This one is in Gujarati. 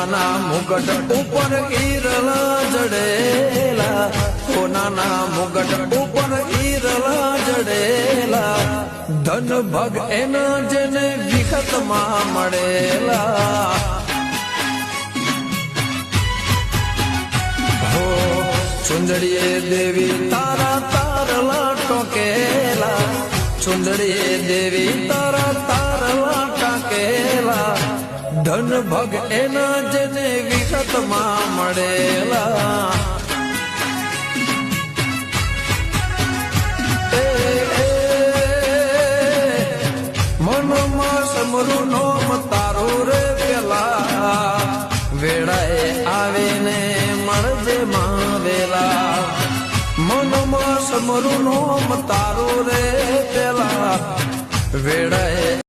સોનાના મુગટ ઉપર ઈરલા જડેલા, સોનાના મુગટ ઉપર ઈરલા જડેલા, ધન ભગ એના જેને વિખતમાં મળેલા. હો ચુંદડીએ દેવી તારા તારલા ટોકેલા, ચુંદડીએ દેવી તારા તારલા ટાકેલા, ધન ભગ એના જેને વિખતમાં મળેલા. મનમાં સમરું નોમ તારું રે પેલા, વેળાએ આવીને મળજે માવેલા. મનમાં સમરું નોમ તારું રે પેલા, વેળાએ